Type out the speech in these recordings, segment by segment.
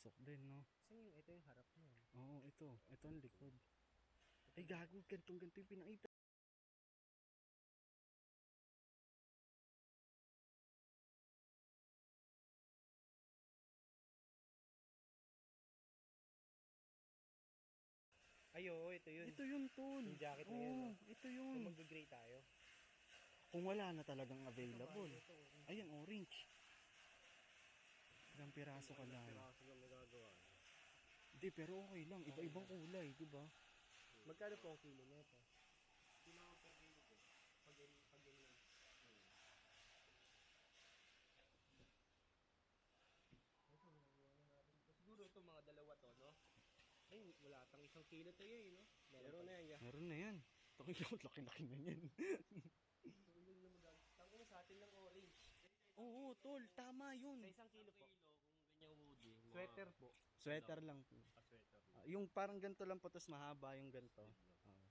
pasok din, no? Kasi ito yung harap niya. Oo, ito. Ito ang likod. Ay, gago. Ganito yung pinakita. Ay, oo, ito yun. Ito yun, tol. Yung jacket na Oo, yun, no? ito So, yun. mag-gray tayo. Kung wala na talagang available. Ito, orange. Ayan, orange. Ilang piraso ka lang. Piraso lang nagagawa. Hindi, pero okay lang. Iba-ibang kulay, di ba? Magkano po ang kilo na ito? Kailangan per kilo ko. Pag yan. Siguro ito mga dalawa to, no? Ay, wala tang 1 kilo to yun, no? Meron na yan, ya. Meron na yan. Takot, laki-laki na yan. Tulong na Tangin sa atin lang orange. Oo, tol. Tama yun. Sa 1 kilo po. Kung ganyang hoodie. Sweater po. Sweater lang po. Sweater. Yung parang ganito lang po, tapos mahaba yung ganito. Oo.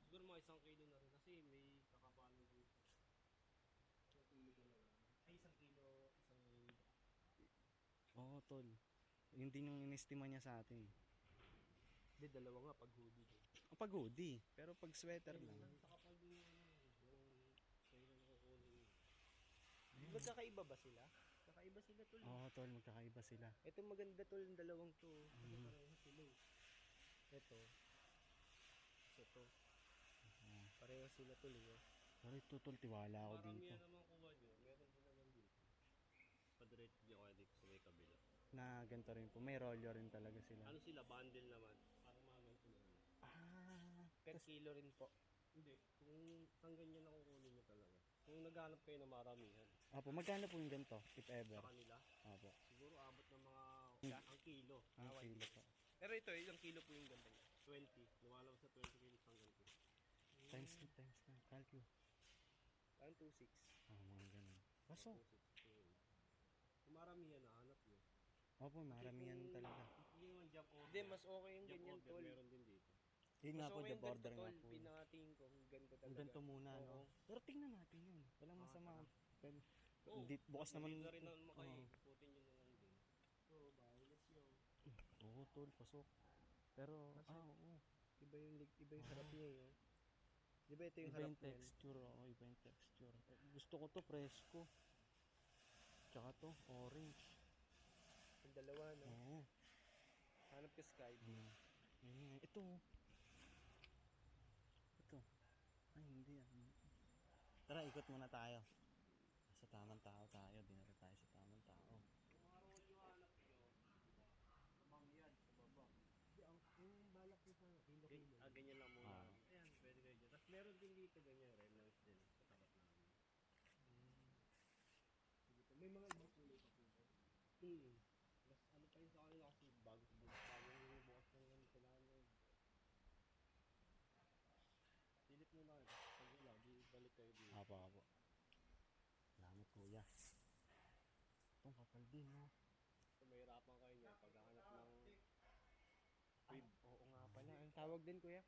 Siguro mga 1 kilo na rin kasi may kakapalo dito. 1 kilo ko lang. Ay, 1 kilo, isang... Oo, tol. Yun din yung inestima niya sa atin. Hindi, dalawa nga pag hoodie. Pag hoodie, pero pag sweater lang. Sa kapal din yung sa'yo na nakukunin. Magkakaiba ba sila? Kakaiba sila tol. Oo, tol. Magkakaiba sila. Ito maganda tol yung dalawang to. Pareho sila eh. Ito. Ito. Pareho sila tol eh. Pero ito, tol. Tiwala ako dito. Maramihan naman kuha nyo. Meron din naman dito. Padiretso nyo kaya dito sa may kabila. Na ganito rin po. May rolyo rin talaga sila. Ano sila? Bundle naman. Parang mga ganito naman. Per kilo rin po. Hindi. Kung hanggang yan nakukunin nyo talaga. Kung naghanap kayo ng maramihan. Opo, magkano po yung ganito? If ever. Sa kanila. Opo. Siguro abot ng mga ang kilo. Ang kilo po. Pero ito, ilang kilo po yung ganda niya? 20. Lumalabas sa 20 kilos hanggang 2. Times 2. Calculate. Parang 2.6. Mga ganun. Pasok. Kung maramihan na, hanap nyo. Opo, maramihan talaga. Hindi naman jump order. Hindi, mas okay yung Jump ganyan order tol. meron din dito. Yun nga Mas po, okay job yung ganito order nga tol. po. Pinakatingin ko, ang ganda Ang talaga. ganito muna, no? Oo. Pero tingnan natin yun. Walang masama. Pero, Oo. bukas naman. Hindi na rin naman kayo. Oo. Putin nyo na lang din. Oo, bye. Let's go. Oo, tol, pasok. Pero, oo. Iba yung harap niya eh. Di ba ito yung Iba harap yung niya? texture, oo, iba yung texture. Gusto ko to, presko. Tsaka to, orange. Yung dalawa, no? Oo. Hanap ka sky blue. Ito. Ito. Ay, hindi yan. Tara, ikot muna tayo. Sa tamang tao tayo. Dinala tayo sa tamang tao. Kung mga roll nyo hanap nyo, mangyan sa baba. Yung balak ko sa kilo-kilo. Ganyan lang muna. Ah. Ayan, pwede kayo dyan. Tapos meron din dito ganyan, remnants din sa tapat namin. May mga ibang kulay pa po. Mas ano pa yun sa kanila kasi bago yung bukas ng ano sila ano. Silip muna kayo. Pag wala, di balik kayo dito. Apo. Salamat, kuya. Itong kapal din, no? Kung mahirapan kayo niya, paghahanap ng Ay, oo nga pala. Ang tawag din kuya?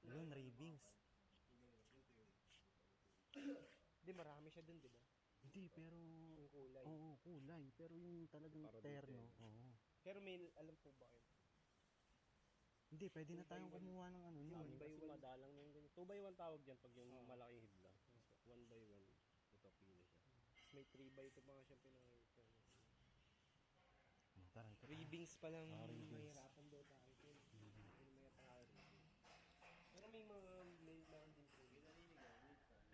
Yun, ravings. Hindi, marami siya dun, di ba? Hindi, pero... Yung kulay. Oo, kulay. Pero yung talagang Para terno. detail. Oo. Pero may alam po ba kayo? Hindi, pwede na tayong kumuha ng ano yun. Kasi madalang na yung ganyan. 2x1 tawag dyan pag yung malaking hibla. 1x1, ito pili siya. May 3x2 pa nga siyang pinakita. Tara, ikot tayo. Ribbings pa lang Ribbings. mahirapan daw tayo. Pero may mga din po.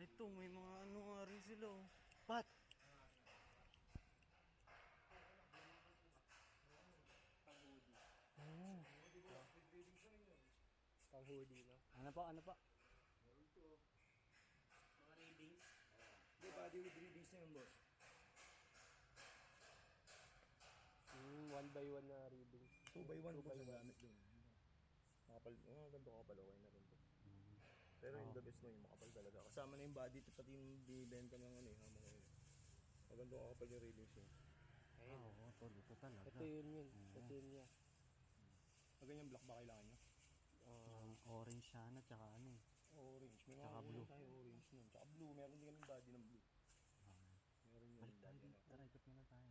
Ito, may mga ano nga rin sila. Oh. Pat! Oo. Pang hoodie, no? Ano pa? Mga ribbings. Hindi, body with ribbings na yun, boss. 1x1 na ribbings. 2x1 po sa gamit doon. Makapal, ganito kapal, okay na rin po. Pero yung the best mo, yung makapal talaga. Kasama na yung body, pati yung bibenta ng ano, hamon ngayon. Maganda kapal yung ribbings yun. Oo, tol. Ito talaga. Ito yun. Ito yun niya. Ganyan black ba kailangan nyo? Orange sana, tsaka ano eh. Orange. May Tsaka mga blue. tayo orange nun. Tsaka blue, meron din kami body ng blue. Meron yun Balik yung tayo body dito. na. Tara, ikot muna tayo.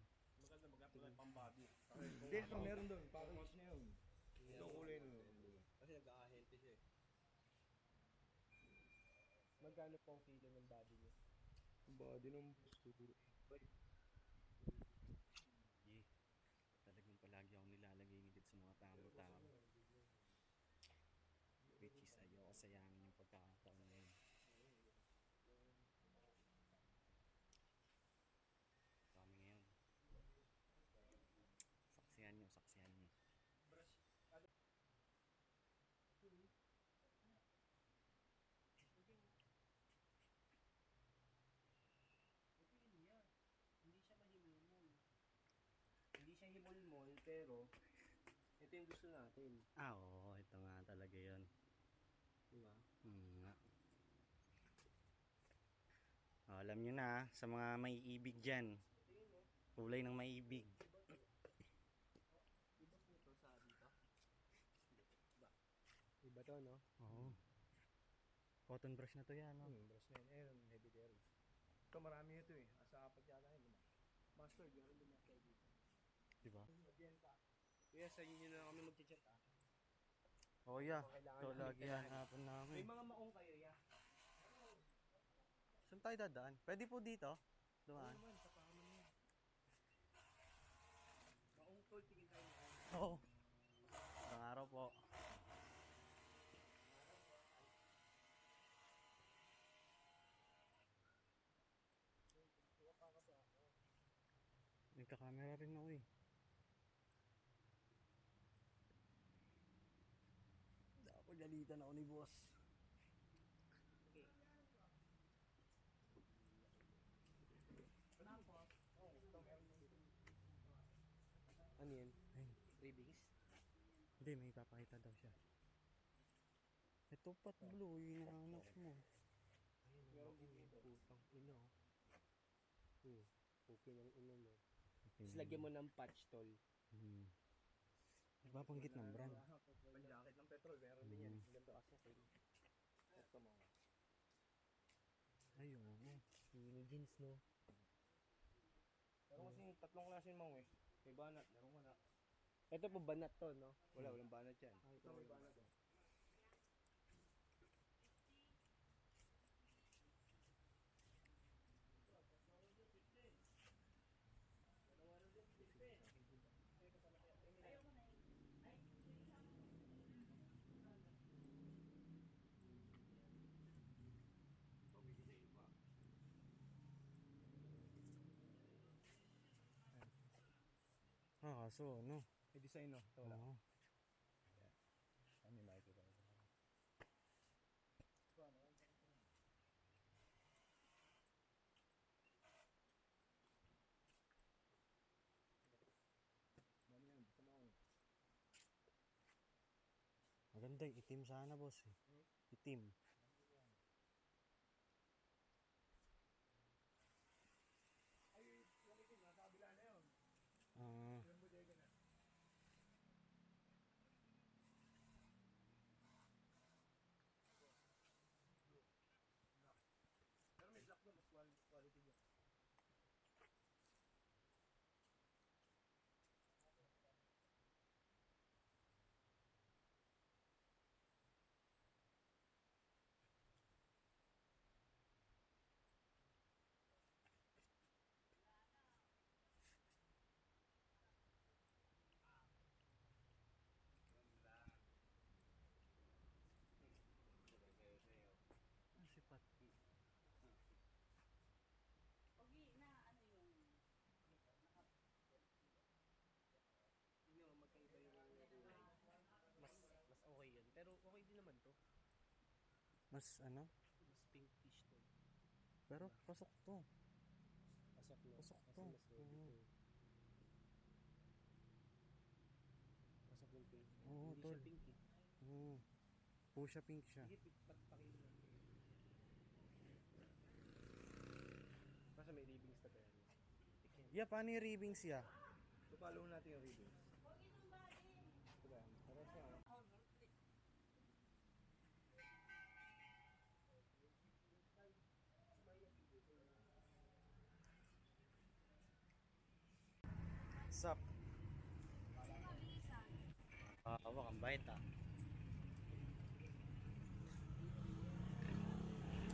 Maganda pang body. Hindi, ito meron doon. Package na yun. Itong kulay na yun. Kasi nag-a-healthy siya eh. Magkano po ang kilo ng body niya? Ang body ng boss ko. Yeah. Talagang palagi ako nilalagay ngilid sa mga tamang tao. Which is ayoko sayangin yung pagkakataon na yun. Kami ngayon. Saksihan nyo, saksihan nyo. Ito yun niya. Hindi siya mahimulmol. Hindi siya himulmol, pero ito yung gusto natin. Ah, oo. Ito nga talaga yun. Diba? Nga. Oh, alam nyo na, sa mga may ibig dyan. Kulay ng may ibig. Iba po to sa dito. Iba to, no? Oo. Cotton brush na to yan, no? Brush na yun. Ayun, heavy there. Ito marami ito eh. Asa apat yata yun. Lima. Master, meron din master dito. Diba? Kuya, sa inyo na kami mag-chat ah. Oh, yeah. Kailangan Ito namin lagi kailangan. hanapan namin. May mga maong kayo, ya. Saan tayo dadaan? Pwede po dito? Dumaan. Naman, sa pahaman niya. Maong tol, tingin tayo maong. Oo. Isang araw po. Nagka-camera rin ako eh. Ako galitan ako ni boss. Ano yan? Ay, Ribbings? hindi, may papakita daw siya. Ito pat blue, yung hinahanap mo. Ayun, meron din dito. Putang ina, oh. Okay ng ina mo. Tapos lagyan mo ng patch, tol. Nagpapanggit ng brand. Panjakit ng petrol. Meron din yan. Ang ganda kasi. Ito mo. Ay, oo. Skinny jeans, no? Meron kasi tatlong klase mo eh. May banat. Meron wala. Ito po banat to, no? Walang banat yan. Ito may banat. Ah, kaso ano? May design no? Ito wala. Oo. Ano yung makikita ko? Ano yan? Gusto mo? Maganda yung itim sana, boss eh. Itim. Ah. Pero may black doon. Mas quality dyan. Ah, sipat. Pogi na ano yung Tingnan mo, magkaiba yung kulay. Mas okay yun. Pero okay din naman to. Mas ano? Mas pinkish to. Pero pasok to. Pasok na. Pasok Kasi to. mas ready Oo. to eh. Pasok yung pink. Oo, Hindi tol. siya pink eh. Pusha pink siya. Sige, pakiin mo. Kasi may ribbings na kaya. Yeah, paano yung ribbings ya? So, follow natin yung reviews. pogi ng body. Ito ba? Para siya. Sup? Hawak ang bait ah.